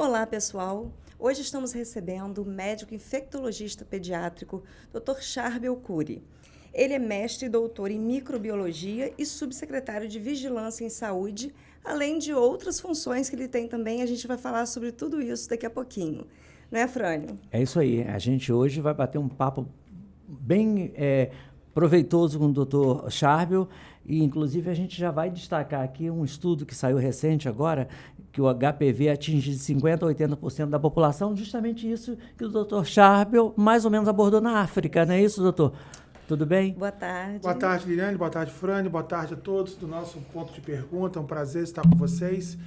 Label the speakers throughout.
Speaker 1: Olá, pessoal! Hoje estamos recebendo o médico infectologista pediátrico Dr. Charbel Curi. Ele é mestre e doutor em microbiologia e subsecretário de Vigilância em Saúde, além de outras funções que ele tem também. A gente vai falar sobre tudo isso daqui a pouquinho. Não é, Frânio?
Speaker 2: É isso aí. A gente hoje vai bater um papo bem proveitoso com o Dr. Charbel e, inclusive, a gente já vai destacar aqui um estudo que saiu recente agora, que o HPV atinge de 50% a 80% da população, justamente isso que o Dr. Charbel mais ou menos abordou na África, não é isso, doutor? Tudo bem?
Speaker 1: Boa tarde.
Speaker 3: Boa tarde, Liliane. Boa tarde, Frane. Boa tarde a todos do nosso ponto de pergunta. É um prazer estar com vocês.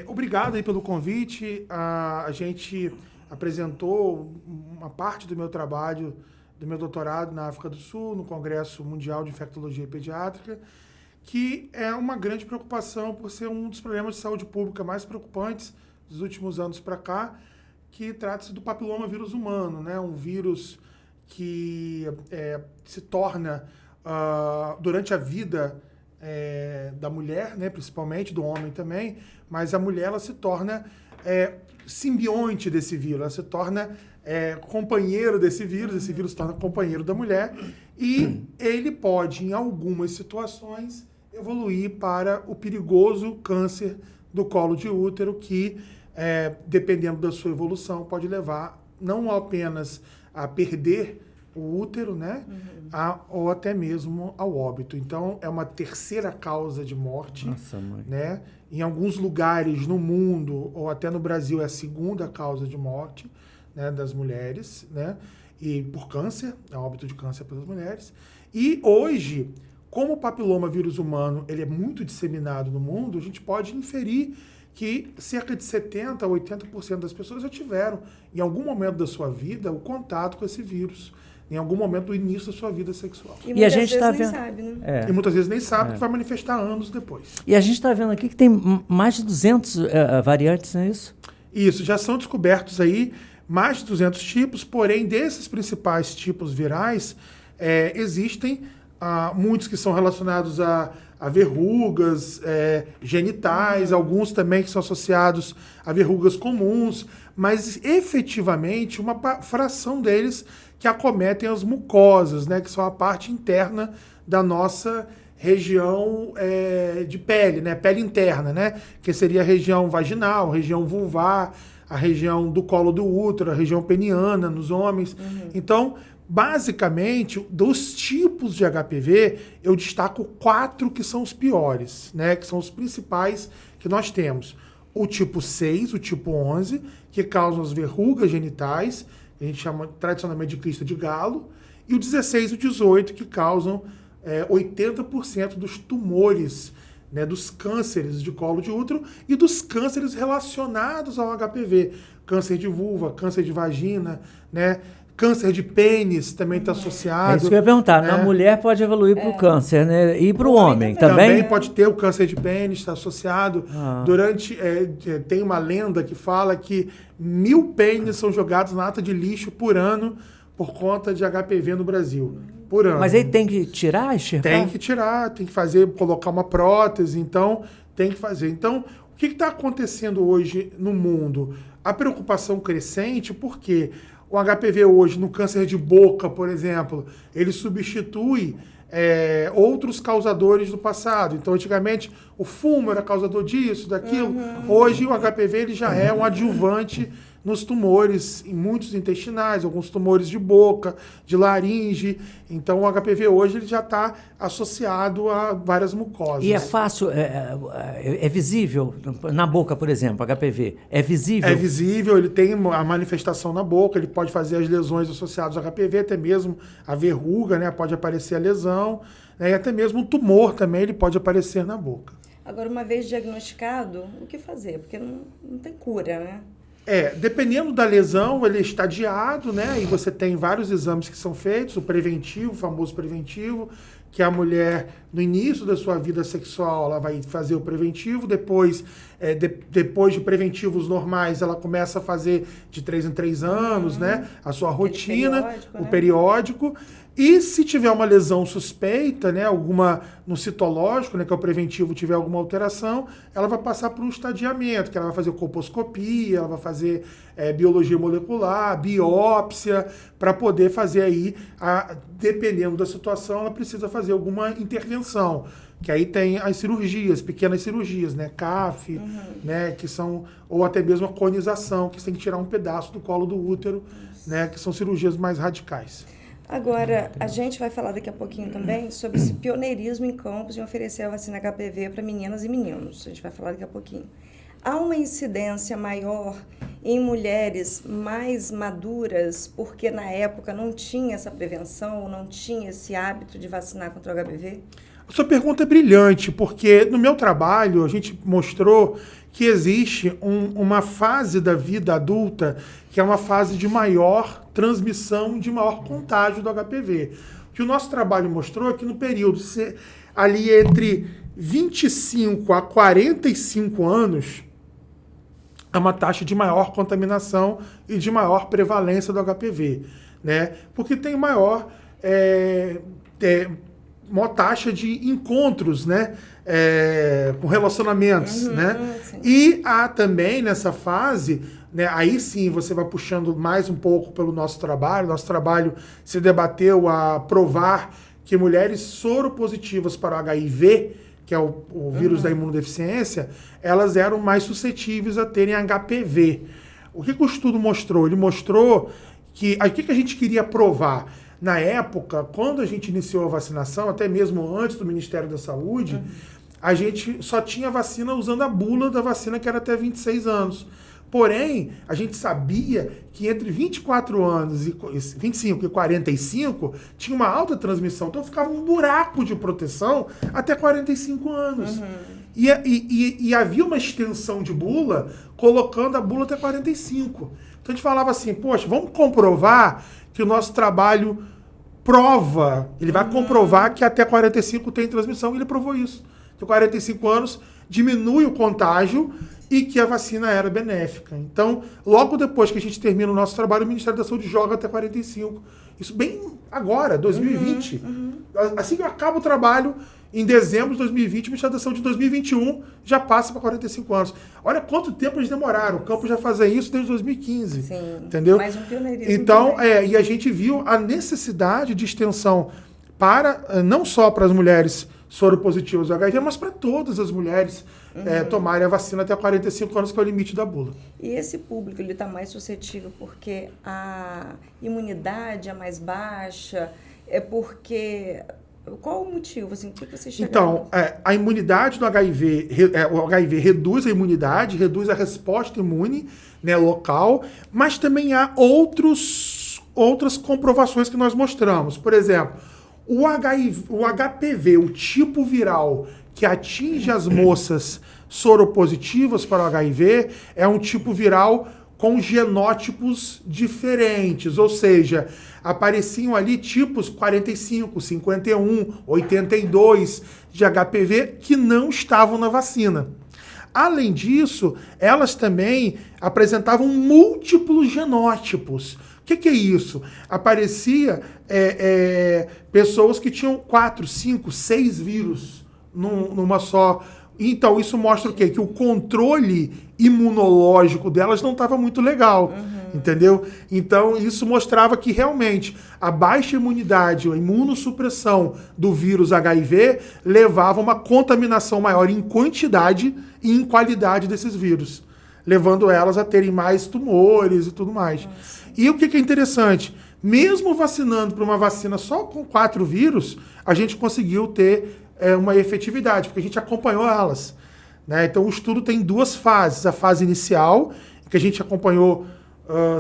Speaker 3: Obrigado aí pelo convite. A gente apresentou uma parte do meu trabalho, do meu doutorado na África do Sul, no Congresso Mundial de Infectologia Pediátrica, que é uma grande preocupação por ser um dos problemas de saúde pública mais preocupantes dos últimos anos para cá, que trata-se do papiloma vírus humano, né? Um vírus que se torna, durante a vida da mulher, né, principalmente, do homem também, mas a mulher ela se torna simbionte desse vírus, ela se torna companheiro desse vírus, esse vírus se torna companheiro da mulher, e ele pode, em algumas situações, evoluir para o perigoso câncer do colo de útero, que, dependendo da sua evolução, pode levar não apenas a perder o útero, né? Ou até mesmo ao óbito. Então, é uma terceira causa de morte.
Speaker 2: Nossa, mãe.
Speaker 3: Né? Em alguns lugares no mundo, ou até no Brasil, é a segunda causa de morte, né, das mulheres, né? E por câncer, é óbito de câncer pelas mulheres. E hoje, como o papiloma vírus humano ele é muito disseminado no mundo, a gente pode inferir que cerca de 70% a 80% das pessoas já tiveram, em algum momento da sua vida, o contato com esse vírus, em algum momento do início da sua vida sexual.
Speaker 1: E
Speaker 2: a gente
Speaker 1: está
Speaker 2: vendo,
Speaker 1: nem sabe, né?
Speaker 3: E muitas vezes nem sabe que vai manifestar anos depois.
Speaker 2: E a gente está vendo aqui que tem mais de 200 variantes, não é isso?
Speaker 3: Isso, já são descobertos aí mais de 200 tipos, porém, desses principais tipos virais, existem muitos que são relacionados a verrugas genitais, alguns também que são associados a verrugas comuns, mas efetivamente uma fração deles que acometem as mucosas, né, que são a parte interna da nossa região de pele, né, pele interna, né, que seria a região vaginal, região vulvar, a região do colo do útero, a região peniana nos homens. Então, basicamente, dos tipos de HPV, eu destaco 4 que são os piores, né? Que são os principais que nós temos. O tipo 6, o tipo 11, que causam as verrugas genitais, que a gente chama tradicionalmente de crista de galo, e o 16 e o 18, que causam 80% dos tumores, né, dos cânceres de colo de útero e dos cânceres relacionados ao HPV. Câncer de vulva, câncer de vagina, né? Câncer de pênis também está associado.
Speaker 2: É isso que eu ia perguntar.
Speaker 3: Né?
Speaker 2: A mulher pode evoluir para o câncer, né? E para o homem também?
Speaker 3: Também pode ter o câncer de pênis, está associado. Tem uma lenda que fala que 1000 pênis são jogados na lata de lixo por ano por conta de HPV no Brasil. Por ano.
Speaker 2: Mas aí tem que tirar, extirpar?
Speaker 3: Tem que tirar, tem que colocar uma prótese, então tem que fazer. Então, o que está acontecendo hoje no mundo? A preocupação crescente, porque o HPV hoje, no câncer de boca, por exemplo, ele substitui outros causadores do passado. Então, antigamente, o fumo era causador disso, daquilo. Hoje, o HPV ele já é um adjuvante nos tumores, em muitos intestinais, alguns tumores de boca, de laringe. Então, o HPV hoje ele já está associado a várias mucosas.
Speaker 2: E é fácil, é visível na boca, por exemplo, HPV? É visível?
Speaker 3: É visível, ele tem a manifestação na boca, ele pode fazer as lesões associadas ao HPV, até mesmo a verruga, né? Pode aparecer a lesão, né? E até mesmo um tumor também ele pode aparecer na boca.
Speaker 1: Agora, uma vez diagnosticado, o que fazer? Porque não tem cura, né?
Speaker 3: Dependendo da lesão, ele é estadiado, né? E você tem vários exames que são feitos, o preventivo, o famoso preventivo, que a mulher, no início da sua vida sexual, ela vai fazer o preventivo, depois de preventivos normais, ela começa a fazer de 3 em 3 anos, né? A sua rotina,
Speaker 1: periódico,
Speaker 3: o periódico. E se tiver uma lesão suspeita, né, alguma no citológico, né, que é o preventivo, tiver alguma alteração, ela vai passar por um estadiamento, que ela vai fazer colposcopia, ela vai fazer biologia molecular, biópsia, para poder fazer aí, dependendo da situação, ela precisa fazer alguma intervenção. Que aí tem as cirurgias, pequenas cirurgias, né, CAF, né, que são, ou até mesmo a conização, que você tem que tirar um pedaço do colo do útero, né, que são cirurgias mais radicais.
Speaker 1: Agora, a gente vai falar daqui a pouquinho também sobre esse pioneirismo em campos em oferecer a vacina HPV para meninas e meninos. A gente vai falar daqui a pouquinho. Há uma incidência maior em mulheres mais maduras, porque na época não tinha essa prevenção, não tinha esse hábito de vacinar contra o HPV?
Speaker 3: A sua pergunta é brilhante, porque no meu trabalho a gente mostrou que existe uma fase da vida adulta que é uma fase de maior transmissão, de maior contágio do HPV. O que o nosso trabalho mostrou é que no período ali entre 25 a 45 anos, há uma taxa de maior contaminação e de maior prevalência do HPV, né? Porque tem maior taxa de encontros, né? Com relacionamentos, né?
Speaker 1: Sim.
Speaker 3: E há também nessa fase, né, aí sim você vai puxando mais um pouco pelo nosso trabalho. Nosso trabalho se debateu a provar que mulheres soropositivas para o HIV, que é o vírus da imunodeficiência, elas eram mais suscetíveis a terem HPV. O que o estudo mostrou? Ele mostrou que... O que a gente queria provar? Na época, quando a gente iniciou a vacinação, até mesmo antes do Ministério da Saúde, a gente só tinha vacina usando a bula da vacina, que era até 26 anos. Porém, a gente sabia que entre 24 anos e 25 e 45 tinha uma alta transmissão. Então ficava um buraco de proteção até 45 anos. E havia uma extensão de bula colocando a bula até 45. Então a gente falava assim, poxa, vamos comprovar que o nosso trabalho prova, ele vai comprovar que até 45 tem transmissão, e ele provou isso. Que 45 anos diminui o contágio e que a vacina era benéfica. Então, logo depois que a gente termina o nosso trabalho, o Ministério da Saúde joga até 45. Isso bem agora, 2020. Assim que acaba o trabalho, em dezembro de 2020, o Ministério da Saúde de 2021 já passa para 45 anos. Olha quanto tempo eles demoraram. O campo já fazia isso desde 2015.
Speaker 1: Sim,
Speaker 3: entendeu?
Speaker 1: mais um pioneirismo.
Speaker 3: Então, e a gente viu a necessidade de extensão para, não só para as mulheres soropositivas do HIV, mas para todas as mulheres tomarem a vacina até 45 anos, que é o limite da bula.
Speaker 1: E esse público está mais suscetível porque a imunidade é mais baixa? É porque... Qual o motivo? Assim, por que você chega?
Speaker 3: Então, a imunidade do HIV, o HIV reduz a imunidade, reduz a resposta imune, né, local, mas também há outras comprovações que nós mostramos. Por exemplo, o HPV, o tipo viral que atinge as moças soropositivas para o HIV, é um tipo viral com genótipos diferentes, ou seja, apareciam ali tipos 45, 51, 82 de HPV que não estavam na vacina. Além disso, elas também apresentavam múltiplos genótipos. O que é isso? Aparecia pessoas que tinham 4, 5, 6 vírus numa só. Então, isso mostra o quê? Que o controle imunológico delas não estava muito legal, entendeu? Então, isso mostrava que realmente a baixa imunidade, a imunossupressão do vírus HIV levava a uma contaminação maior em quantidade e em qualidade desses vírus, levando elas a terem mais tumores e tudo mais. E o que é interessante? Mesmo vacinando para uma vacina só com 4 vírus, a gente conseguiu ter uma efetividade, porque a gente acompanhou elas, né? Então o estudo tem 2 fases. A fase inicial, que a gente acompanhou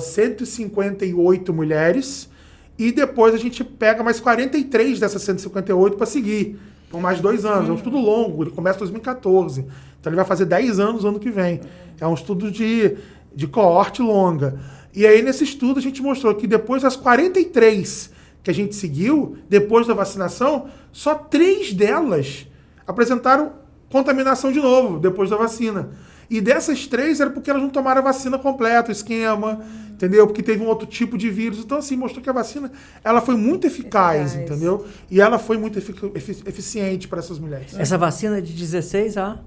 Speaker 3: 158 mulheres, e depois a gente pega mais 43 dessas 158 para seguir, por mais 2 anos. É um estudo longo, ele começa em 2014, então ele vai fazer 10 anos no ano que vem. É um estudo de coorte longa. E aí nesse estudo a gente mostrou que depois das 43 que a gente seguiu, depois da vacinação, só 3 delas apresentaram contaminação de novo, depois da vacina. E dessas 3 era porque elas não tomaram a vacina completa, o esquema, entendeu? Porque teve um outro tipo de vírus. Então, assim, mostrou que a vacina ela foi muito eficaz, entendeu? E ela foi muito eficiente para essas mulheres.
Speaker 2: Essa vacina é de 16 a...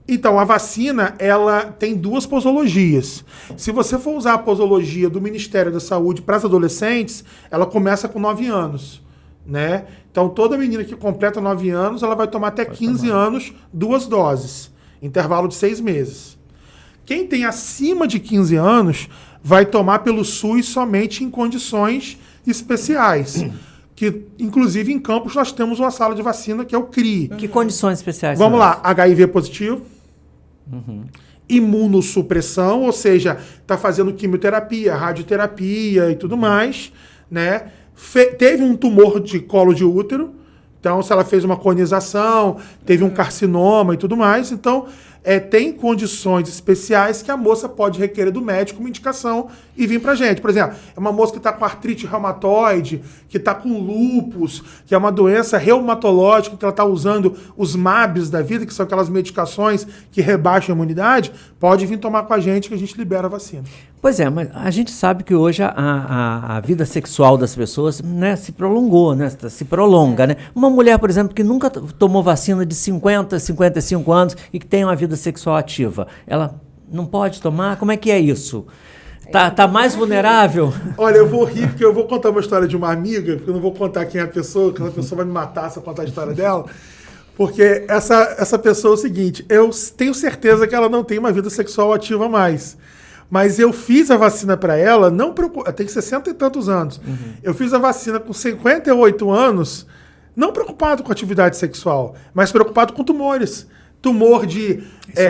Speaker 3: Então, a vacina, ela tem 2 posologias. Se você for usar a posologia do Ministério da Saúde para as adolescentes, ela começa com 9 anos, né? Então, toda menina que completa 9 anos, ela vai tomar até 15 anos, 2 doses, intervalo de 6 meses. Quem tem acima de 15 anos vai tomar pelo SUS somente em condições especiais. Que, inclusive, em Campos, nós temos uma sala de vacina, que é o CRI.
Speaker 2: Que condições especiais?
Speaker 3: Vamos lá, HIV positivo, imunossupressão, ou seja, está fazendo quimioterapia, radioterapia e tudo mais, né? Teve um tumor de colo de útero, então se ela fez uma conização, teve um carcinoma e tudo mais, então tem condições especiais que a moça pode requerer do médico uma indicação e vir pra gente. Por exemplo, é uma moça que está com artrite reumatoide, que está com lúpus, que é uma doença reumatológica, que ela está usando os MABs da vida, que são aquelas medicações que rebaixam a imunidade, pode vir tomar com a gente que a gente libera a vacina.
Speaker 2: Pois é, mas a gente sabe que hoje a vida sexual das pessoas, né, se prolongou, né, se prolonga, né? Uma mulher, por exemplo, que nunca tomou vacina de 50, 55 anos e que tem uma vida sexual ativa, ela não pode tomar? Como é que é isso? Tá mais vulnerável?
Speaker 3: Olha, eu vou rir porque eu vou contar uma história de uma amiga, porque eu não vou contar quem é a pessoa, que a pessoa vai me matar se eu contar a história dela. Porque essa pessoa é o seguinte, eu tenho certeza que ela não tem uma vida sexual ativa mais. Mas eu fiz a vacina para ela, não preocupada, tem 60 e tantos anos. Eu fiz a vacina com 58 anos, não preocupado com atividade sexual, mas preocupado com tumores. Tumor de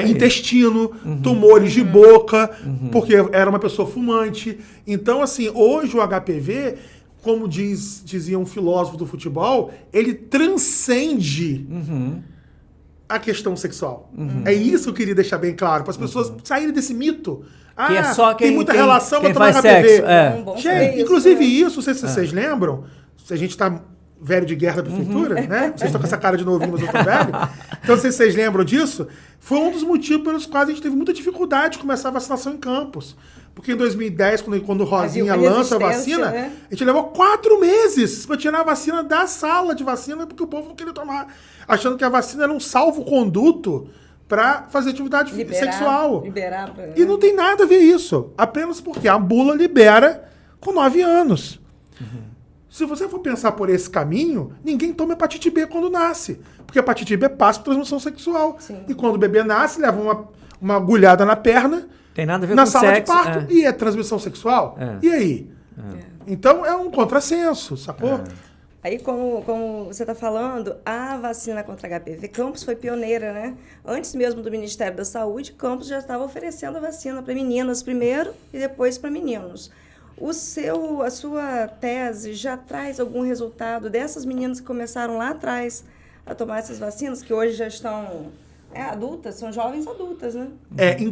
Speaker 3: intestino, tumores de boca, porque era uma pessoa fumante. Então, assim, hoje o HPV, como dizia um filósofo do futebol, ele transcende a questão sexual. É isso que eu queria deixar bem claro, para as pessoas saírem desse mito.
Speaker 2: Que é só
Speaker 3: tem muita relação
Speaker 2: quem
Speaker 3: com tomar
Speaker 2: faz
Speaker 3: HPV.
Speaker 2: sexo.
Speaker 3: Gente, inclusive isso, não sei se vocês lembram, se a gente está velho de guerra da prefeitura, né? Vocês estão com essa cara de novinho, mas eu tô velho. Então, se vocês lembram disso, foi um dos motivos pelos quais a gente teve muita dificuldade de começar a vacinação em Campos. Porque em 2010, quando o Rosinha lança a vacina,
Speaker 1: né?
Speaker 3: a gente levou 4 meses para tirar a vacina da sala de vacina, porque o povo não queria tomar, achando que a vacina era um salvo-conduto para fazer atividade sexual. E não tem nada a ver isso. Apenas porque a bula libera com 9 anos. Se você for pensar por esse caminho, ninguém toma hepatite B quando nasce. Porque a hepatite B passa por transmissão sexual. Sim. E quando o bebê nasce, leva uma agulhada na perna,
Speaker 2: tem nada a ver
Speaker 3: na
Speaker 2: com
Speaker 3: sala
Speaker 2: sexo,
Speaker 3: de parto. E é transmissão sexual? E aí? Então é um contrassenso, sacou?
Speaker 1: Aí, como você está falando, a vacina contra HPV, Campos foi pioneira, né? Antes mesmo do Ministério da Saúde, Campos já estava oferecendo a vacina para meninas primeiro e depois para meninos. A sua tese já traz algum resultado dessas meninas que começaram lá atrás a tomar essas vacinas, que hoje já estão adultas, são jovens adultas, né?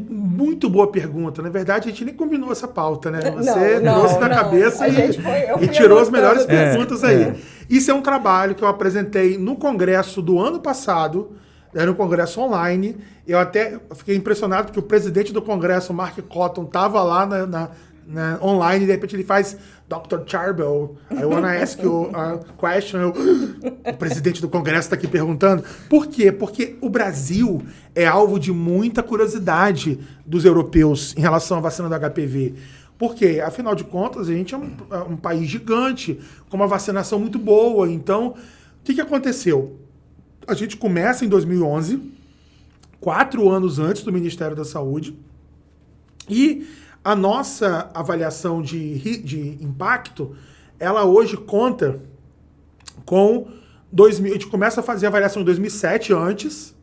Speaker 3: Muito boa pergunta. Na verdade, a gente nem combinou essa pauta, né? Você trouxe na cabeça e tirou as melhores perguntas aí. Isso é um trabalho que eu apresentei no congresso do ano passado, era um congresso online. Eu até fiquei impressionado porque o presidente do congresso, Mark Cotton, estava lá online, e de repente ele faz Dr. Charbel, I want to ask you a question. O presidente do Congresso está aqui perguntando. Por quê? Porque o Brasil é alvo de muita curiosidade dos europeus em relação à vacina do HPV. Por quê? Afinal de contas, a gente é um país gigante, com uma vacinação muito boa. Então, o que aconteceu? A gente começa em 2011, 4 anos antes do Ministério da Saúde, e a nossa avaliação de impacto, ela hoje conta com 2000. A gente começa a fazer a avaliação em 2007 antes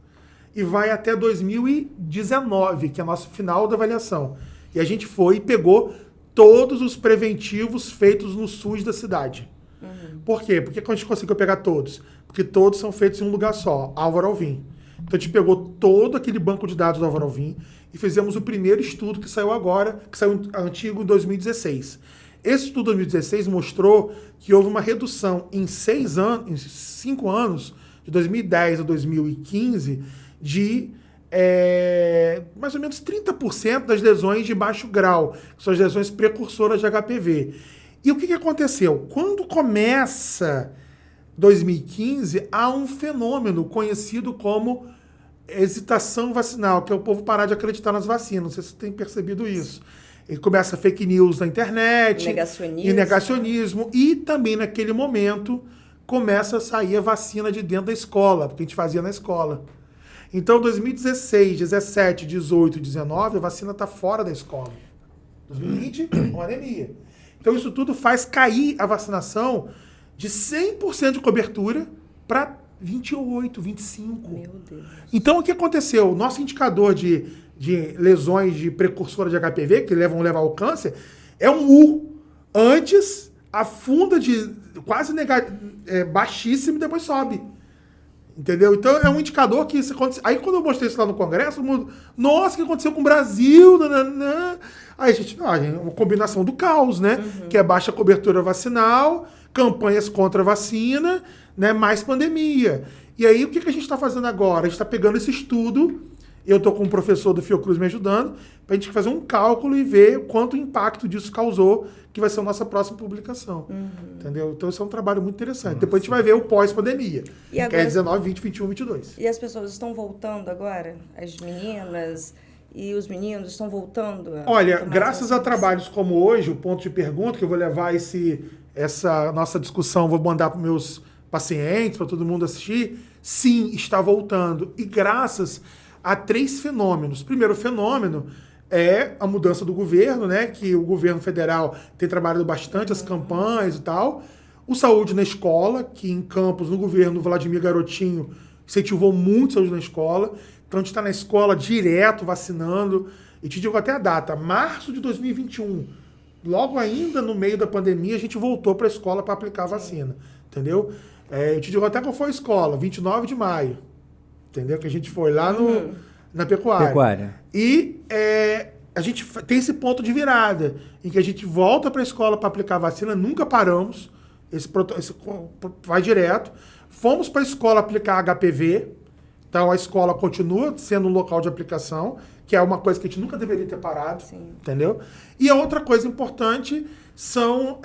Speaker 3: e vai até 2019, que é o nosso final da avaliação. E a gente foi e pegou todos os preventivos feitos no SUS da cidade. Por quê? Porque a gente conseguiu pegar todos? Porque todos são feitos em um lugar só, Álvaro Alvim. Então a gente pegou todo aquele banco de dados do Álvaro Alvim e fizemos o primeiro estudo que saiu agora, que saiu antigo em 2016. Esse estudo de 2016 mostrou que houve uma redução em 5 anos, de 2010 a 2015, de mais ou menos 30% das lesões de baixo grau, que são as lesões precursoras de HPV. E o que aconteceu? Quando começa 2015, há um fenômeno conhecido como hesitação vacinal, que é o povo parar de acreditar nas vacinas. Não sei se você tem percebido isso. E começa fake news na internet, negacionismo, e também naquele momento começa a sair a vacina de dentro da escola, porque a gente fazia na escola. Então, 2016, 17, 18, 19, a vacina está fora da escola. 2020, uma anemia. Então, isso tudo faz cair a vacinação de 100% de cobertura para 28, 25.
Speaker 1: Meu Deus.
Speaker 3: Então, o que aconteceu? O nosso indicador de lesões de precursora de HPV, que vão levar ao câncer, é um U. Antes, afunda de quase baixíssimo e depois sobe. Entendeu? Então, é um indicador que... Aí, quando eu mostrei isso lá no Congresso, todo mundo... Nossa, o que aconteceu com o Brasil? Nananã. Aí, gente, uma combinação do caos, né? Uhum. Que é baixa cobertura vacinal, campanhas contra a vacina, né? Mais pandemia. E aí, o que a gente está fazendo agora? A gente está pegando esse estudo, eu estou com um professor do Fiocruz me ajudando, para a gente fazer um cálculo e ver quanto impacto disso causou, que vai ser a nossa próxima publicação. Uhum. Entendeu? Então, isso é um trabalho muito interessante. Nossa. Depois a gente vai ver o pós-pandemia, que é 19, 20, 21, 22.
Speaker 1: E as pessoas estão voltando agora? As meninas e os meninos estão voltando?
Speaker 3: Olha, graças a trabalhos como hoje, o ponto de pergunta, que eu vou levar essa nossa discussão, vou mandar para meus pacientes, para todo mundo assistir, sim, está voltando. E graças a 3 fenômenos. Primeiro fenômeno é a mudança do governo, né? Que o governo federal tem trabalhado bastante as campanhas e tal. O Saúde na Escola, que em Campos, no governo Vladimir Garotinho, incentivou muito saúde na escola. Então a gente está na escola direto, vacinando. E te digo até a data, março de 2021. Logo ainda no meio da pandemia, a gente voltou para a escola para aplicar a vacina. Entendeu? Eu te digo até qual foi a escola, 29 de maio. Entendeu? Que a gente foi lá na pecuária. E a gente tem esse ponto de virada, em que a gente volta para a escola para aplicar a vacina, nunca paramos, esse vai direto. Fomos para a escola aplicar HPV, então a escola continua sendo um local de aplicação, que é uma coisa que a gente nunca deveria ter parado. Sim. Entendeu? E a outra coisa importante são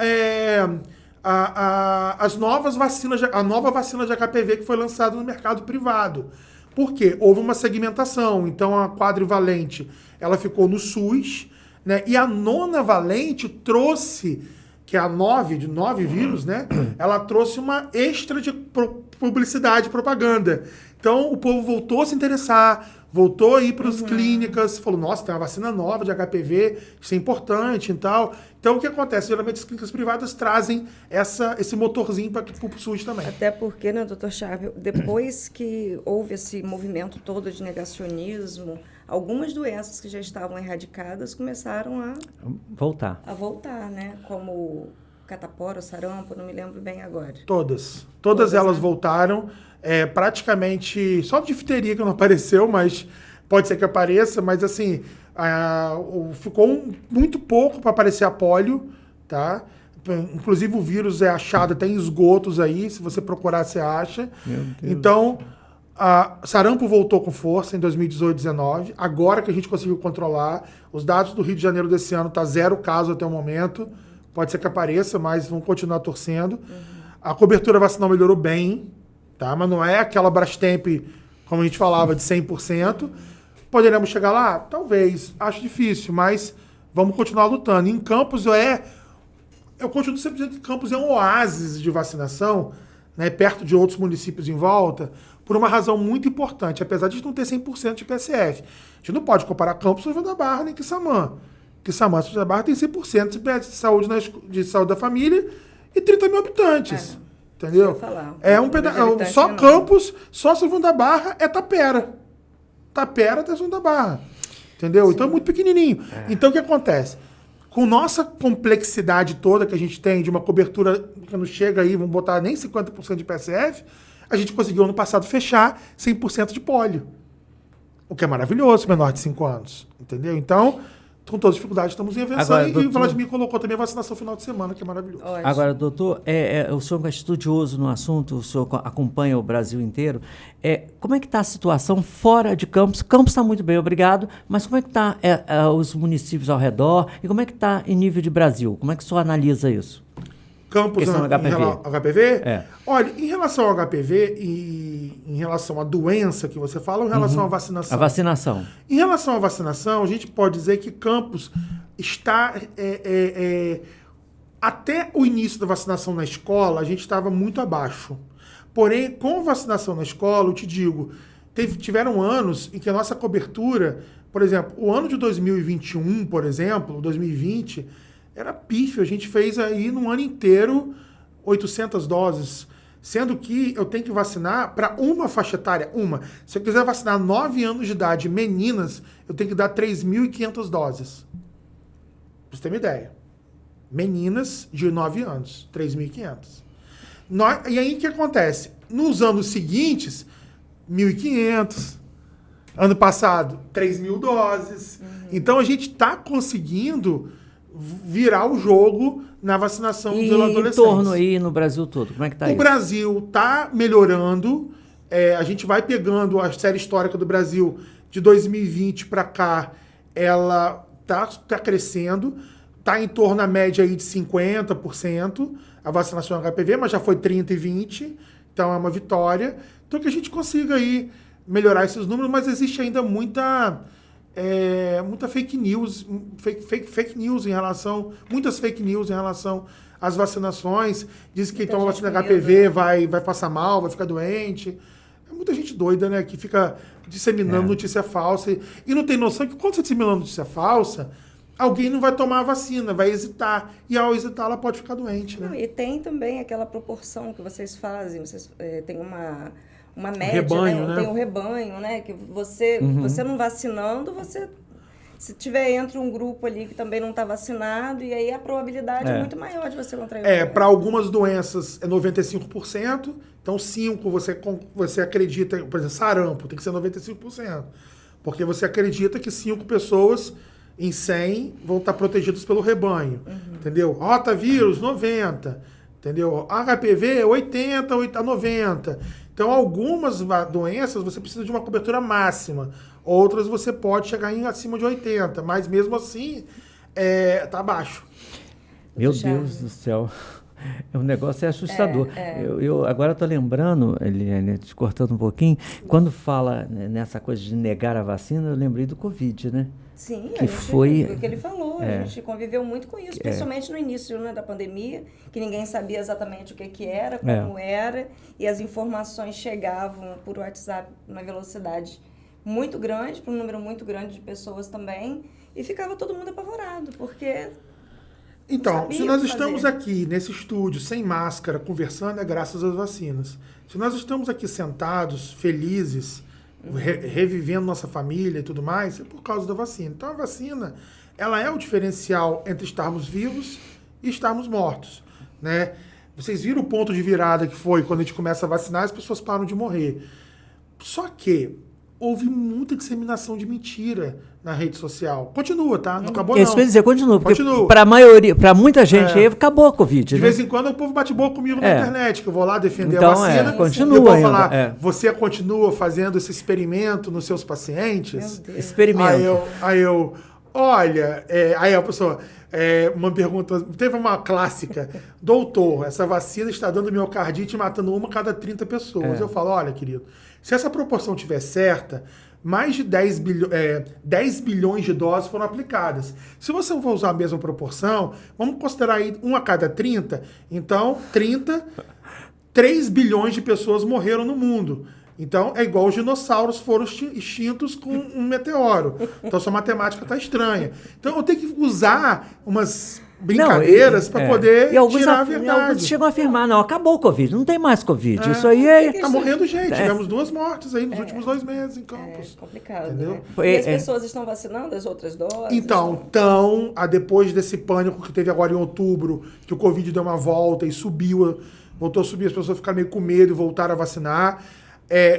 Speaker 3: as novas vacinas, a nova vacina de HPV que foi lançada no mercado privado. Por quê? Houve uma segmentação. Então, a quadrivalente, ela ficou no SUS, né? E a nonavalente trouxe, que é a 9, de 9 vírus, né? Ela trouxe uma extra de publicidade e propaganda. Então, o povo voltou a se interessar, voltou a ir para as clínicas, falou, nossa, tem uma vacina nova de HPV, isso é importante e tal. Então, o que acontece? Geralmente, as clínicas privadas trazem esse motorzinho para o SUS também.
Speaker 1: Até porque, né, doutor Charbel, depois que houve esse movimento todo de negacionismo, algumas doenças que já estavam erradicadas começaram a voltar, né? Como catapora, sarampo, não me lembro bem agora.
Speaker 3: Todas elas, né? Voltaram. Praticamente, só difteria que não apareceu, mas pode ser que apareça, mas assim, ficou muito pouco para aparecer a polio, tá? Inclusive o vírus é achado até em esgotos aí, se você procurar você acha. Então, sarampo voltou com força em 2018, 2019, agora que a gente conseguiu controlar, os dados do Rio de Janeiro desse ano tá 0 casos até o momento, pode ser que apareça, mas vamos continuar torcendo. A cobertura vacinal melhorou bem, tá? Mas não é aquela Brastemp, como a gente falava, de 100%. Poderemos chegar lá? Talvez. Acho difícil, mas vamos continuar lutando. Em Campos eu continuo sempre dizendo que Campos é um oásis de vacinação, né, perto de outros municípios em volta, por uma razão muito importante. Apesar de não ter 100% de PSF. A gente não pode comparar Campos com São João da Barra nem Quissamã. Quissamã, São João da Barra tem 100% de saúde da família e 30 mil habitantes. Entendeu? Só Campos, só São João da Barra é Tapera. Tapera até São João da Barra. Entendeu? Sim. Então é muito pequenininho. Então o que acontece? Com nossa complexidade toda que a gente tem, de uma cobertura que não chega aí, vamos botar nem 50% de PSF, a gente conseguiu ano passado fechar 100% de pólio. O que é maravilhoso, menor de 5 anos. Entendeu? Então, com toda dificuldade, estamos em invenção.
Speaker 2: Agora,
Speaker 3: E
Speaker 2: doutor,
Speaker 3: o Vladimir colocou também a vacinação final de semana, que é maravilhoso.
Speaker 1: Ótimo.
Speaker 2: agora, doutor, o senhor é estudioso no assunto, o senhor acompanha o Brasil inteiro. Como é que está a situação fora de Campos? Campos está muito bem, obrigado, mas como é que está os municípios ao redor e como é que está em nível de Brasil? Como é que o senhor analisa isso?
Speaker 3: Campos
Speaker 2: Questão HPV.
Speaker 3: HPV?
Speaker 2: É.
Speaker 3: Olha, em relação ao HPV e em relação à doença que você fala, ou em relação à vacinação?
Speaker 2: A vacinação.
Speaker 3: Em relação à vacinação, a gente pode dizer que Campos está... até o início da vacinação na escola, a gente estava muito abaixo. Porém, com vacinação na escola, eu te digo, tiveram anos em que a nossa cobertura, por exemplo, o ano de 2021, por exemplo, 2020, era pífio. A gente fez aí num ano inteiro 800 doses, sendo que eu tenho que vacinar para uma faixa etária, uma. Se eu quiser vacinar 9 anos de idade, meninas, eu tenho que dar 3.500 doses. Pra você ter uma ideia. Meninas de 9 anos, 3.500. E aí o que acontece? Nos anos seguintes, 1.500. Ano passado, 3.000 doses. Então a gente está conseguindo virar o jogo na vacinação dos adolescentes.
Speaker 2: E em torno aí no Brasil todo, como é que está isso?
Speaker 3: O Brasil está melhorando. A gente vai pegando a série histórica do Brasil de 2020 para cá, ela tá crescendo. Está em torno da média aí de 50% a vacinação HPV, mas já foi 30% e 20%, então é uma vitória. Então que a gente consiga aí melhorar esses números, mas existe ainda muita fake news, muitas fake news em relação às vacinações. Diz que quem toma vacina HPV vai passar mal, vai ficar doente. É muita gente doida, né, que fica disseminando notícia falsa e não tem noção que quando você dissemina notícia falsa, alguém não vai tomar a vacina, vai hesitar. E ao hesitar, ela pode ficar doente, né?
Speaker 1: Não, e tem também aquela proporção que vocês fazem. Vocês têm uma média,
Speaker 3: rebanho, né?
Speaker 1: Tem um rebanho, né? Que você não vacinando, se tiver entre um grupo ali que também não está vacinado, e aí a probabilidade é muito maior de você contrair o vírus.
Speaker 3: Para algumas doenças é 95%, então 5% você acredita, por exemplo, sarampo tem que ser 95%, porque você acredita que 5 pessoas em 100 vão estar protegidos pelo rebanho, entendeu? Rotavírus, 90%, entendeu? HPV, 80% a 90%. Então, algumas doenças você precisa de uma cobertura máxima, outras você pode chegar em acima de 80%, mas mesmo assim, tá abaixo.
Speaker 2: Meu Deus do céu. O negócio é assustador. Eu agora estou lembrando, Eliane, te cortando um pouquinho, quando fala nessa coisa de negar a vacina, eu lembrei do Covid, né?
Speaker 1: Sim,
Speaker 2: foi
Speaker 1: o que ele falou, a gente conviveu muito com isso, principalmente no início, né, da pandemia, que ninguém sabia exatamente o que era, como era, e as informações chegavam por WhatsApp numa velocidade muito grande, para um número muito grande de pessoas também, e ficava todo mundo apavorado, porque...
Speaker 3: Então, se nós estamos aqui nesse estúdio, sem máscara, conversando, é graças às vacinas. Se nós estamos aqui sentados, felizes, revivendo nossa família e tudo mais, é por causa da vacina. Então, a vacina, ela é o diferencial entre estarmos vivos e estarmos mortos, né? Vocês viram o ponto de virada que foi quando a gente começa a vacinar, as pessoas param de morrer. Só que houve muita disseminação de mentira na rede social. Continua, tá? Não acabou, não.
Speaker 2: Isso quer dizer, continua. Porque
Speaker 3: Continua.
Speaker 2: para a maioria, para muita gente aí, acabou a Covid.
Speaker 3: De vez em quando o povo bate boca comigo na internet, que eu vou lá defender
Speaker 2: então,
Speaker 3: a vacina.
Speaker 2: continua
Speaker 3: e eu vou
Speaker 2: ainda,
Speaker 3: falar, você continua fazendo esse experimento nos seus pacientes?
Speaker 2: Experimento.
Speaker 3: Aí a pessoa... uma pergunta, teve uma clássica, doutor, essa vacina está dando miocardite e matando uma a cada 30 pessoas. Eu falo, olha, querido, se essa proporção estiver certa, mais de 10 bilhões de doses foram aplicadas. Se você for usar a mesma proporção, vamos considerar aí 1 a cada 30, então 3 bilhões de pessoas morreram no mundo. Então, é igual os dinossauros foram extintos com um meteoro. Então, sua matemática está estranha. Então, eu tenho que usar umas brincadeiras para poder tirar a verdade.
Speaker 2: Alguns chegam a afirmar, não, acabou o Covid, não tem mais Covid. Isso aí
Speaker 3: Está morrendo gente. Tivemos 2 mortes aí nos últimos 2 meses em Campos.
Speaker 1: É complicado,
Speaker 3: entendeu?
Speaker 1: Né? E as pessoas estão vacinando as outras doses?
Speaker 3: Então, depois desse pânico que teve agora em outubro, que o Covid deu uma volta e voltou a subir, as pessoas ficaram meio com medo e voltaram a vacinar.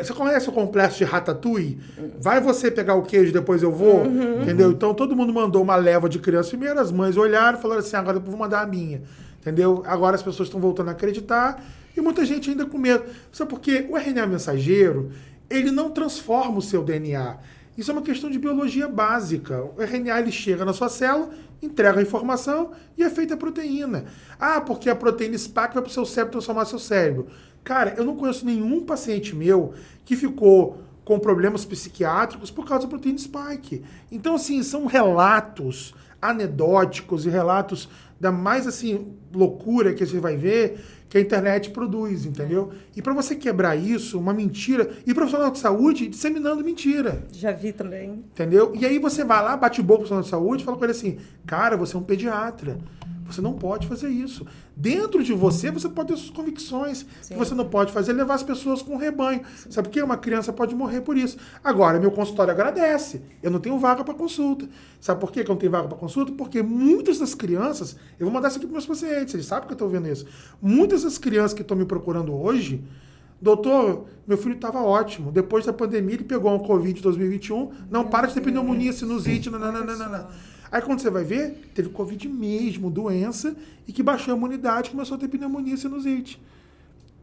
Speaker 3: Você conhece o complexo de Ratatouille? Vai você pegar o queijo, depois eu vou? Entendeu? Então todo mundo mandou uma leva de crianças. Primeiro as mães olharam e falaram assim, agora eu vou mandar a minha. Entendeu? Agora as pessoas estão voltando a acreditar e muita gente ainda com medo. Só porque o RNA mensageiro, ele não transforma o seu DNA. Isso é uma questão de biologia básica. O RNA ele chega na sua célula, entrega a informação e é feita a proteína. Ah, porque a proteína SPAC vai para o seu cérebro transformar seu cérebro. Cara, eu não conheço nenhum paciente meu que ficou com problemas psiquiátricos por causa da proteína spike. Então, assim, são relatos anedóticos e relatos da mais, assim, loucura que você vai ver que a internet produz, entendeu? E para você quebrar isso, uma mentira, e profissional de saúde disseminando mentira.
Speaker 1: Já vi também.
Speaker 3: Entendeu? E aí você vai lá, bate boca com o profissional de saúde e fala com ele assim, cara, você é um pediatra. Você não pode fazer isso. Dentro de você, você pode ter suas convicções.
Speaker 1: Sim.
Speaker 3: Que você não pode fazer é levar as pessoas com o rebanho. Sim. Sabe por quê? Uma criança pode morrer por isso. Agora, meu consultório agradece. Eu não tenho vaga para consulta. Sabe por quê que eu não tenho vaga para consulta? Porque muitas das crianças... Eu vou mandar isso aqui para meus pacientes. Eles sabem que eu estou vendo isso. Muitas das crianças que estão me procurando hoje... Doutor, meu filho estava ótimo. Depois da pandemia, ele pegou um Covid em 2021. Não para de ter pneumonia, sinusite, nananana. Aí quando você vai ver, teve Covid mesmo, doença, e que baixou a imunidade, começou a ter pneumonia e sinusite.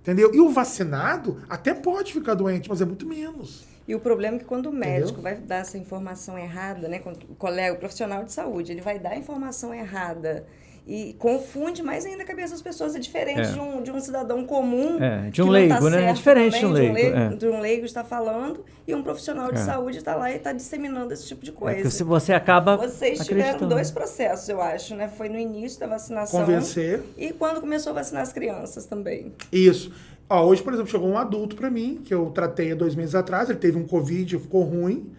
Speaker 3: Entendeu? E o vacinado até pode ficar doente, mas é muito menos.
Speaker 1: E o problema é que quando o médico vai dar essa informação errada, né, quando o colega, o profissional de saúde, ele vai dar a informação errada e confunde mais ainda a cabeça das pessoas. É diferente de um cidadão comum.
Speaker 2: De um leigo, né? É diferente de um leigo.
Speaker 1: De um leigo está falando e um profissional de saúde está lá e está disseminando esse tipo de coisa.
Speaker 2: Se você acaba
Speaker 1: Vocês tiveram 2 processos, eu acho, né? Foi no início da vacinação.
Speaker 3: Convencer.
Speaker 1: E quando começou a vacinar as crianças também.
Speaker 3: Isso. Ó, hoje, por exemplo, chegou um adulto para mim, que eu tratei há 2 meses atrás, ele teve um Covid, ficou ruim.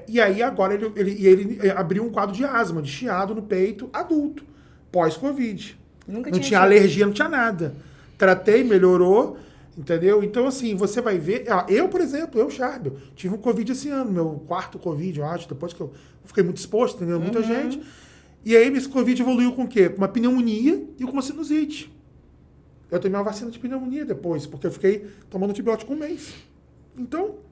Speaker 3: E aí agora ele abriu um quadro de asma, de chiado no peito, adulto, pós-Covid. Não tinha alergia, não tinha nada. Tratei, melhorou, entendeu? Então, assim, você vai ver... Eu, por exemplo, Charbel, tive um Covid esse ano, meu 4º Covid, eu acho, depois que eu fiquei muito exposto, entendeu? Muita gente. E aí esse Covid evoluiu com o quê? Com uma pneumonia e com uma sinusite. Eu tomei uma vacina de pneumonia depois, porque eu fiquei tomando antibiótico um mês. Então...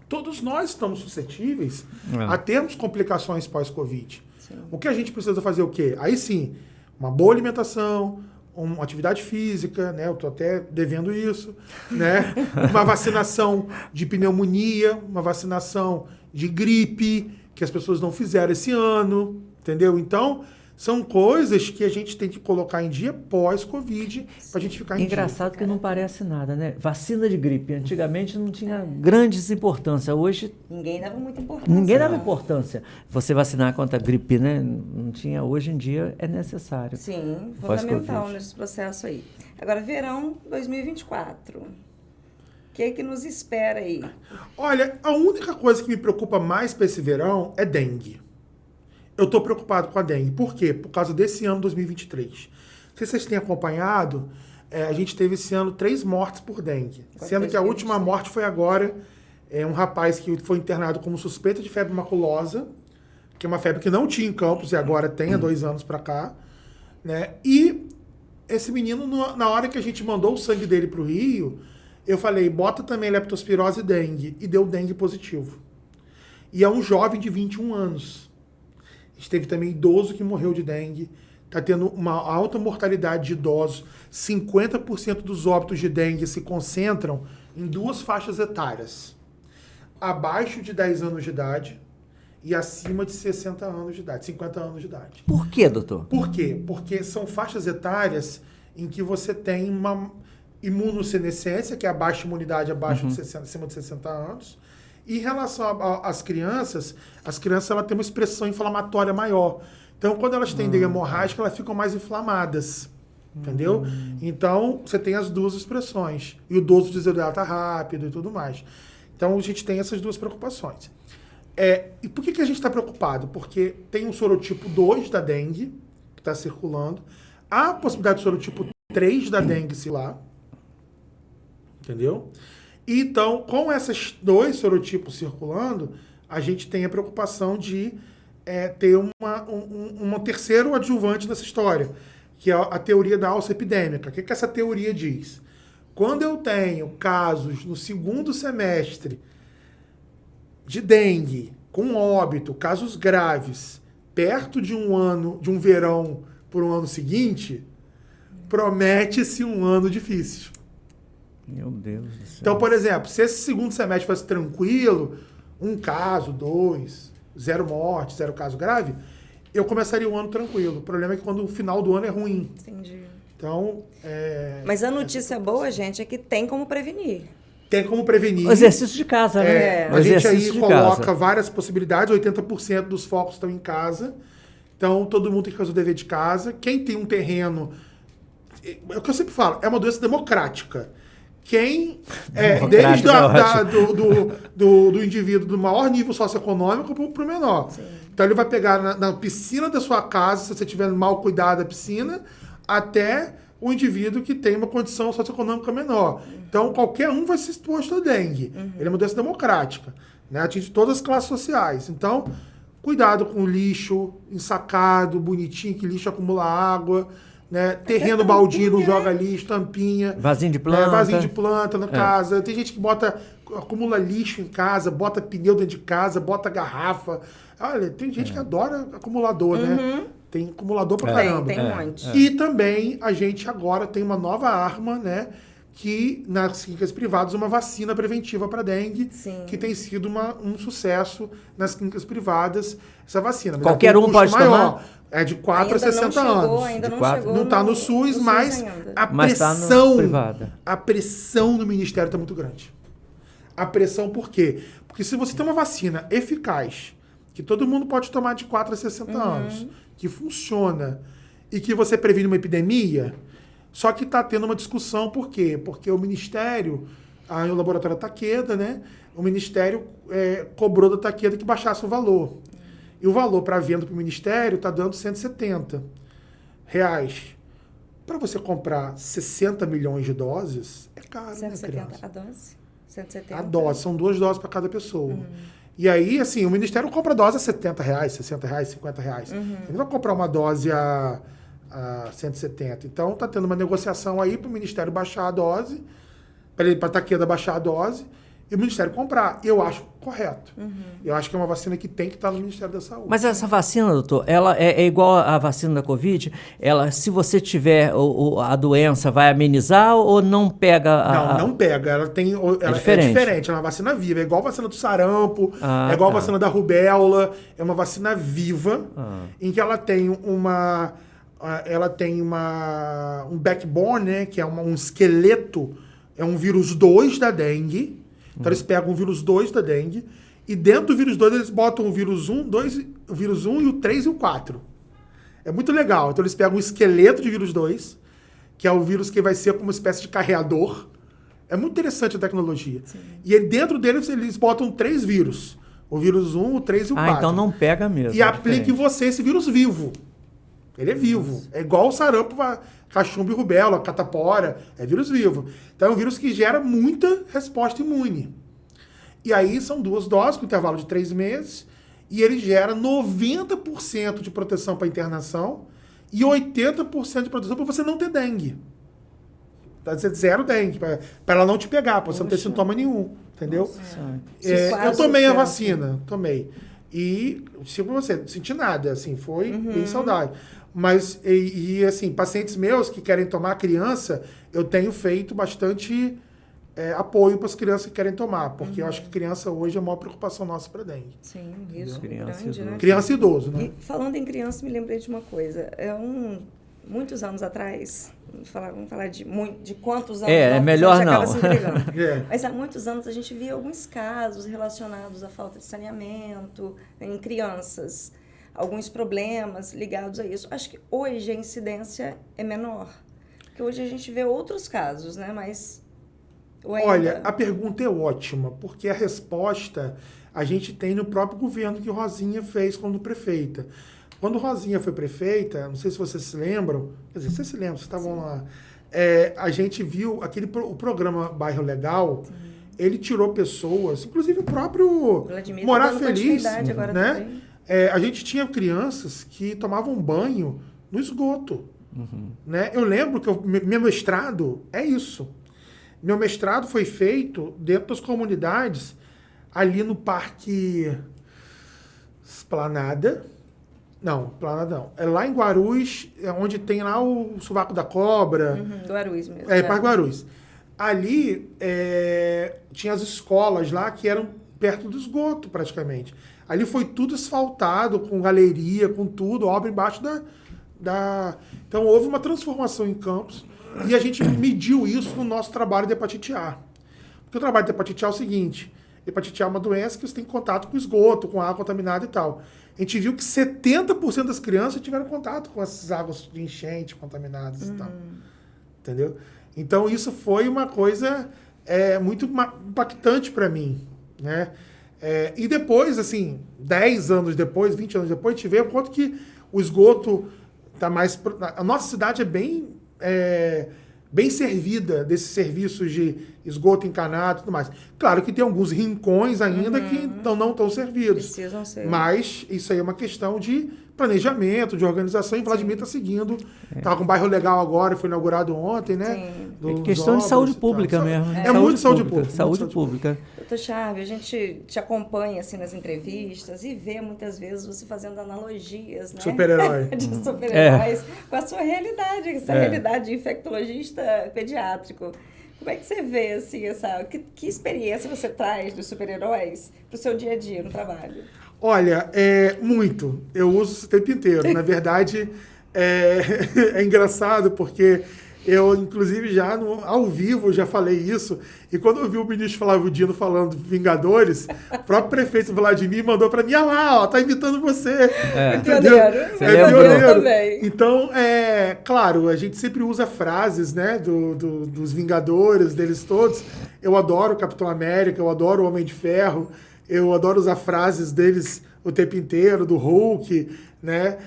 Speaker 3: Todos nós estamos suscetíveis a termos complicações pós-Covid. Sim. O que a gente precisa fazer o quê? Aí sim, uma boa alimentação, uma atividade física, né? Eu estou até devendo isso, né? Uma vacinação de pneumonia, uma vacinação de gripe, que as pessoas não fizeram esse ano, entendeu? Então, são coisas que a gente tem que colocar em dia pós-Covid para a gente ficar em dia.
Speaker 2: Engraçado que não parece nada, né? Vacina de gripe. Antigamente não tinha grandes importância. Hoje...
Speaker 1: Ninguém dava muita importância.
Speaker 2: Ninguém dava importância. Você vacinar contra a gripe, né? Não tinha. Hoje em dia é necessário.
Speaker 1: Sim, fundamental nesse processo aí. Agora, verão 2024. O que é que nos espera aí?
Speaker 3: Olha, a única coisa que me preocupa mais para esse verão é dengue. Eu estou preocupado com a dengue. Por quê? Por causa desse ano 2023. Não sei se vocês têm acompanhado, a gente teve esse ano 3 mortes por dengue. Sendo que a última morte foi agora, um rapaz que foi internado como suspeita de febre maculosa, que é uma febre que não tinha em Campos e agora tem há 2 anos para cá. Né? E esse menino, na hora que a gente mandou o sangue dele para o Rio, eu falei, bota também leptospirose e dengue. E deu dengue positivo. E é um jovem de 21 anos. A gente teve também idoso que morreu de dengue. Está tendo uma alta mortalidade de idosos. 50% dos óbitos de dengue se concentram em 2 faixas etárias. Abaixo de 10 anos de idade e acima de 60 anos de idade, 50 anos de idade.
Speaker 2: Por quê, doutor?
Speaker 3: Por quê? Porque são faixas etárias em que você tem uma imunossenescência, que é a baixa imunidade abaixo de 60, acima de 60 anos. E em relação às crianças elas têm uma expressão inflamatória maior. Então, quando elas têm dengue hemorrágica, elas ficam mais inflamadas. Entendeu? Então, você tem as 2 expressões. E o idoso desidrata rápido e tudo mais. Então, a gente tem essas 2 preocupações. E por que a gente está preocupado? Porque tem um sorotipo 2 da dengue, que está circulando. Há a possibilidade do sorotipo 3 da dengue circular. Entendeu? Então, com esses 2 sorotipos circulando, a gente tem a preocupação de ter um terceiro adjuvante nessa história, que é a teoria da alça epidêmica. O que essa teoria diz? Quando eu tenho casos no segundo semestre de dengue, com óbito, casos graves, perto de um ano, de um verão por um ano seguinte, promete-se um ano difícil.
Speaker 2: Meu Deus do céu.
Speaker 3: Então, por exemplo, se esse segundo semestre fosse tranquilo, um caso, 2, 0 morte, 0 caso grave, eu começaria o ano tranquilo. O problema é que quando o final do ano é ruim.
Speaker 1: Entendi.
Speaker 3: Então,
Speaker 1: Mas a notícia boa, gente, é que tem como prevenir.
Speaker 3: tem como prevenir.
Speaker 2: O exercício de casa, né? O
Speaker 3: A gente
Speaker 2: exercício
Speaker 3: aí
Speaker 2: de
Speaker 3: coloca
Speaker 2: casa.
Speaker 3: várias possibilidades, 80% dos focos estão em casa. Então, todo mundo tem que fazer o dever de casa. Quem tem um terreno... É o que eu sempre falo, é uma doença democrática. Quem, desde do indivíduo do maior nível socioeconômico para o menor.
Speaker 1: Sim.
Speaker 3: Então, ele vai pegar na piscina da sua casa, se você tiver mal cuidado da piscina, até o indivíduo que tem uma condição socioeconômica menor. Então, qualquer um vai ser exposto a dengue. Ele é uma doença democrática, né? Atinge todas as classes sociais. Então, cuidado com o lixo ensacado, bonitinho, que lixo acumula água, né? Terreno baldio, não joga lixo, tampinha.
Speaker 2: Vasinho de planta.
Speaker 3: Vasinho de planta na casa. Tem gente que acumula lixo em casa, bota pneu dentro de casa, bota garrafa. Olha, tem gente que adora acumulador, né? Tem acumulador pra caramba.
Speaker 1: Tem um monte.
Speaker 3: E também a gente agora tem uma nova arma, né? Que nas clínicas privadas, uma vacina preventiva para dengue,
Speaker 1: Sim.
Speaker 3: que tem sido um sucesso nas clínicas privadas, essa vacina. Mas
Speaker 2: Qualquer
Speaker 3: tem
Speaker 2: um pode tomar?
Speaker 3: É de 4 a 60 anos.
Speaker 1: Ainda não
Speaker 2: quatro.
Speaker 1: chegou.
Speaker 3: Não está no SUS, mas a
Speaker 2: Mas tá no
Speaker 3: pressão,
Speaker 2: privada.
Speaker 3: a pressão no Ministério está muito grande. A pressão por quê? Porque se você tem uma vacina eficaz, que todo mundo pode tomar de 4 a 60 anos, que funciona, e que você previne uma epidemia, só que está tendo uma discussão, por quê? Porque o Ministério, o laboratório Takeda, né? O Ministério cobrou da Takeda que baixasse o valor. E o valor para venda para o Ministério está dando R$170. Para você comprar 60 milhões de doses, é caro,
Speaker 1: 170
Speaker 3: né, criança?
Speaker 1: a dose? 170?
Speaker 3: A dose, são 2 doses para cada pessoa. E aí, assim, o Ministério compra dose a R$70, R$60, R$50. Ele não vai comprar uma dose a 170. Então, está tendo uma negociação aí para o Ministério baixar a dose, para a Takeda baixar a dose, e o Ministério comprar. Eu acho correto. Eu acho que é uma vacina que tem que estar no Ministério da Saúde.
Speaker 2: Mas essa vacina, doutor, ela é igual à vacina da Covid? Ela, se você tiver a doença, vai amenizar ou não pega?
Speaker 3: Não pega. Ela é diferente. É uma vacina viva. É igual a vacina do sarampo, é igual a vacina da rubéola. É uma vacina viva, em que ela tem um backbone, né, que é um esqueleto, é um vírus 2 da dengue. Então eles pegam o vírus 2 da dengue e dentro do vírus 2 eles botam o vírus 1, o vírus 1 e o 3 e o 4. É muito legal. Então eles pegam o esqueleto de vírus 2, que é o vírus que vai ser como uma espécie de carreador. É muito interessante a tecnologia. Sim. E dentro deles eles botam 3 vírus. O vírus 1, o 3 e o 4.
Speaker 2: Então não pega mesmo.
Speaker 3: E aplica em você esse vírus vivo. Ele é vivo. É igual o sarampo, cachumba e rubéola, catapora. É vírus vivo. Então é um vírus que gera muita resposta imune. E aí são 2 doses, com intervalo de 3 meses. E ele gera 90% de proteção para internação e 80% de proteção para você não ter dengue. Tá dizendo 0 dengue, para ela não te pegar, para você não ter sintoma nenhum. Entendeu? Eu tomei a vacina. Tomei. E, tipo você, não senti nada, assim, foi bem saudável. Mas, assim, pacientes meus que querem tomar criança, eu tenho feito bastante apoio para as crianças que querem tomar, porque eu acho que criança hoje é a maior preocupação nossa para dengue.
Speaker 1: Sim, isso
Speaker 2: Criança
Speaker 1: grande, né?
Speaker 3: Criança e idoso, né?
Speaker 1: E falando em criança, me lembrei de uma coisa. Muitos anos atrás, vamos falar de quantos anos.
Speaker 2: É melhor
Speaker 1: a gente
Speaker 2: não.
Speaker 1: acaba se entregando. Mas há muitos anos a gente via alguns casos relacionados à falta de saneamento em crianças, alguns problemas ligados a isso. Acho que hoje a incidência é menor, porque hoje a gente vê outros casos, né? Mas
Speaker 3: olha, a pergunta é ótima, porque a resposta a gente tem no próprio governo que Rosinha fez quando prefeita. Quando Rosinha foi prefeita, não sei se vocês se lembram, quer dizer, vocês se lembram, vocês estavam lá, a gente viu o programa Bairro Legal. Sim. Ele tirou pessoas, inclusive o próprio
Speaker 1: Vladimir
Speaker 3: Morar Feliz,
Speaker 1: agora
Speaker 3: né? A gente tinha crianças que tomavam banho no esgoto. Né? Eu lembro que meu mestrado é isso. Meu mestrado foi feito dentro das comunidades, ali no Parque Esplanada. Não, Esplanada não. É lá em Guarulhos, onde tem lá o Sovaco da Cobra.
Speaker 1: Guarulhos mesmo.
Speaker 3: Parque Guarulhos. Ali tinha as escolas lá que eram perto do esgoto, praticamente. Ali foi tudo asfaltado, com galeria, com tudo, obra embaixo da... Então houve uma transformação em Campos e a gente mediu isso no nosso trabalho de hepatite A. Porque o trabalho de hepatite A é o seguinte: hepatite A é uma doença que você tem contato com esgoto, com água contaminada e tal. A gente viu que 70% das crianças tiveram contato com essas águas de enchente contaminadas e tal. Entendeu? Então isso foi uma coisa muito impactante para mim, né? E depois, assim, 10 anos depois, 20 anos depois, a gente vê o quanto que o esgoto está mais... A nossa cidade é bem servida desses serviços de esgoto encanado e tudo mais. Claro que tem alguns rincões ainda que não estão servidos.
Speaker 1: Precisam ser.
Speaker 3: Mas isso aí é uma questão de planejamento, de organização, e Vladimir está seguindo. Estava com um bairro legal agora, foi inaugurado ontem, né?
Speaker 2: É questão de saúde pública mesmo.
Speaker 3: É muito saúde pública.
Speaker 2: Saúde pública.
Speaker 1: Doutor Charb, a gente te acompanha assim nas entrevistas e vê muitas vezes você fazendo analogias, né?
Speaker 3: Super-herói.
Speaker 1: de super-heróis com a sua realidade, essa realidade de infectologista pediátrico. Como é que você vê assim, que experiência você traz dos super-heróis para o seu dia a dia no trabalho?
Speaker 3: Olha, muito. Eu uso isso o tempo inteiro. Na verdade, é engraçado porque eu, inclusive, já ao vivo já falei isso. E quando eu vi o ministro Flávio Dino falando Vingadores, o próprio prefeito Vladimir mandou para mim: ah lá, ó, tá imitando você. Entendeu?
Speaker 1: Pioneiro também.
Speaker 3: Então, claro, a gente sempre usa frases, né, dos Vingadores, deles todos. Eu adoro o Capitão América, eu adoro o Homem de Ferro. Eu adoro usar frases deles o tempo inteiro, do Hulk, né?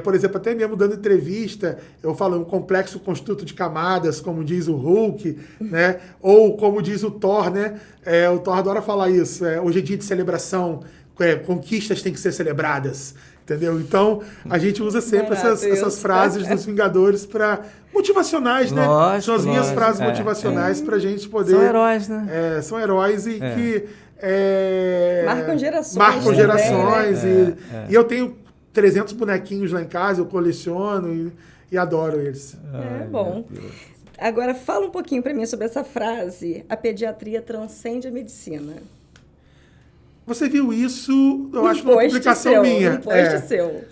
Speaker 3: Por exemplo, até mesmo dando entrevista, eu falo um complexo construto de camadas, como diz o Hulk, né? Ou como diz o Thor, né? O Thor adora falar isso. Hoje é dia de celebração, conquistas têm que ser celebradas, entendeu? Então, a gente usa sempre essas frases dos Vingadores para motivacionais, né? São as minhas frases motivacionais para a gente poder...
Speaker 2: São heróis, né?
Speaker 3: São heróis e que...
Speaker 1: Marcam gerações.
Speaker 3: Marcam gerações.
Speaker 1: Também, né?
Speaker 3: E eu tenho 300 bonequinhos lá em casa, eu coleciono e adoro eles.
Speaker 1: Bom. Agora, fala um pouquinho para mim sobre essa frase: a pediatria transcende a medicina.
Speaker 3: Você viu isso, eu acho, numa publicação minha.
Speaker 1: Um post seu.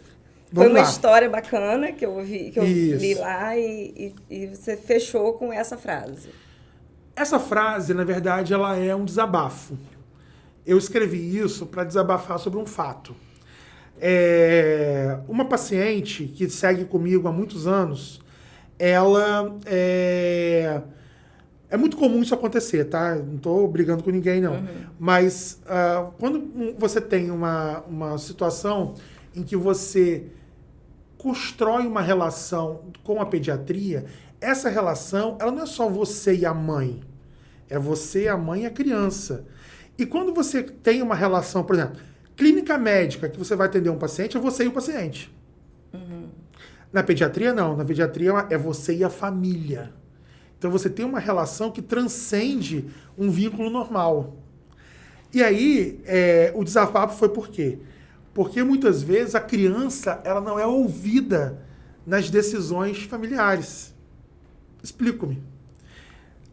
Speaker 1: Foi uma história bacana que eu li lá e você fechou com essa frase.
Speaker 3: Essa frase, na verdade, ela é um desabafo. Eu escrevi isso para desabafar sobre um fato. Uma paciente que segue comigo há muitos anos, ela... É muito comum isso acontecer, tá? Não estou brigando com ninguém, não. Mas quando você tem uma situação em que você constrói uma relação com a pediatria, essa relação, ela não é só você e a mãe. É você, a mãe e a criança. E quando você tem uma relação, por exemplo, clínica médica, que você vai atender um paciente, é você e o paciente. Na pediatria, não. Na pediatria é você e a família. Então você tem uma relação que transcende um vínculo normal. E aí, o desabafo foi por quê? Porque muitas vezes a criança ela não é ouvida nas decisões familiares. Explico-me.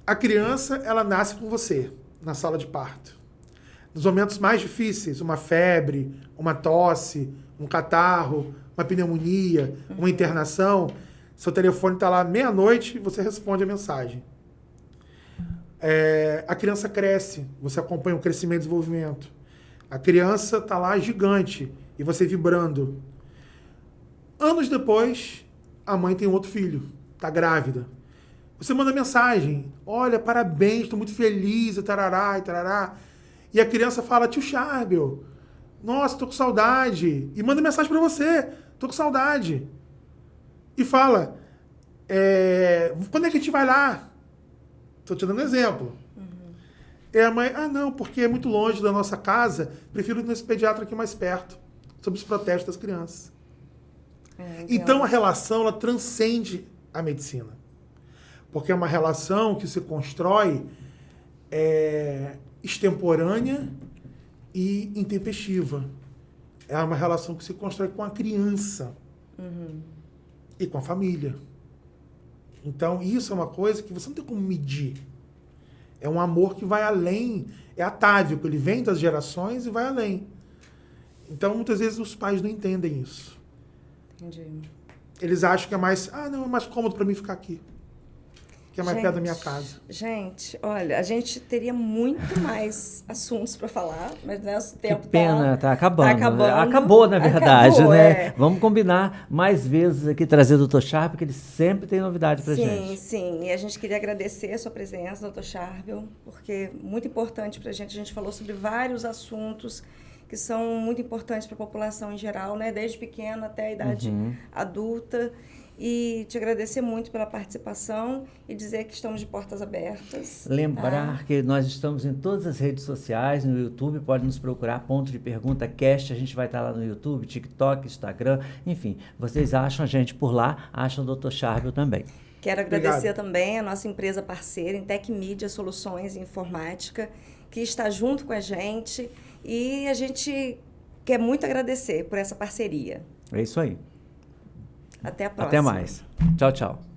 Speaker 3: A criança, ela nasce com você, na sala de parto. Nos momentos mais difíceis, uma febre, uma tosse, um catarro, uma pneumonia, uma internação, seu telefone está lá meia-noite e você responde a mensagem. A criança cresce, você acompanha o crescimento e desenvolvimento. A criança está lá gigante e você vibrando. Anos depois, a mãe tem outro filho, está grávida. Você manda mensagem: olha, parabéns, estou muito feliz, e tarará, e tarará. E a criança fala: tio Charbel, nossa, estou com saudade. E manda mensagem para você: estou com saudade. E fala: quando é que a gente vai lá? Estou te dando um exemplo. E a mãe: ah, não, porque é muito longe da nossa casa, prefiro ir nesse pediatra aqui mais perto, sobre os protestos das crianças. Então a relação ela transcende a medicina. Porque é uma relação que se constrói extemporânea e intempestiva. É uma relação que se constrói com a criança e com a família. Então, isso é uma coisa que você não tem como medir. É um amor que vai além, é atávico, ele vem das gerações e vai além. Então, muitas vezes, os pais não entendem isso.
Speaker 1: Entendi.
Speaker 3: Eles acham que é mais, não, é mais cômodo para mim ficar aqui. Que é mais perto da minha casa.
Speaker 1: Gente, olha, a gente teria muito mais assuntos para falar, mas nosso tempo
Speaker 2: que pena, tá acabando.
Speaker 1: Tá acabando.
Speaker 2: Acabou, na verdade,
Speaker 1: Acabou,
Speaker 2: né? Vamos combinar mais vezes aqui, trazer o Dr. Sharp, porque ele sempre tem novidade pra gente.
Speaker 1: Sim. E a gente queria agradecer a sua presença, Dr. Charbel, porque é muito importante pra gente. A gente falou sobre vários assuntos que são muito importantes para a população em geral, né? Desde pequena até a idade adulta. E te agradecer muito pela participação e dizer que estamos de portas abertas.
Speaker 2: Lembrar que nós estamos em todas as redes sociais, no YouTube, pode nos procurar, Ponto de Pergunta Cast, a gente vai estar lá no YouTube, TikTok, Instagram, enfim, vocês acham a gente por lá, acham o Dr. Charbel também.
Speaker 1: Quero agradecer também a nossa empresa parceira, Intec Mídia Soluções e Informática, que está junto com a gente e a gente quer muito agradecer por essa parceria.
Speaker 2: É isso aí.
Speaker 1: Até a próxima.
Speaker 2: Até mais. Tchau, tchau.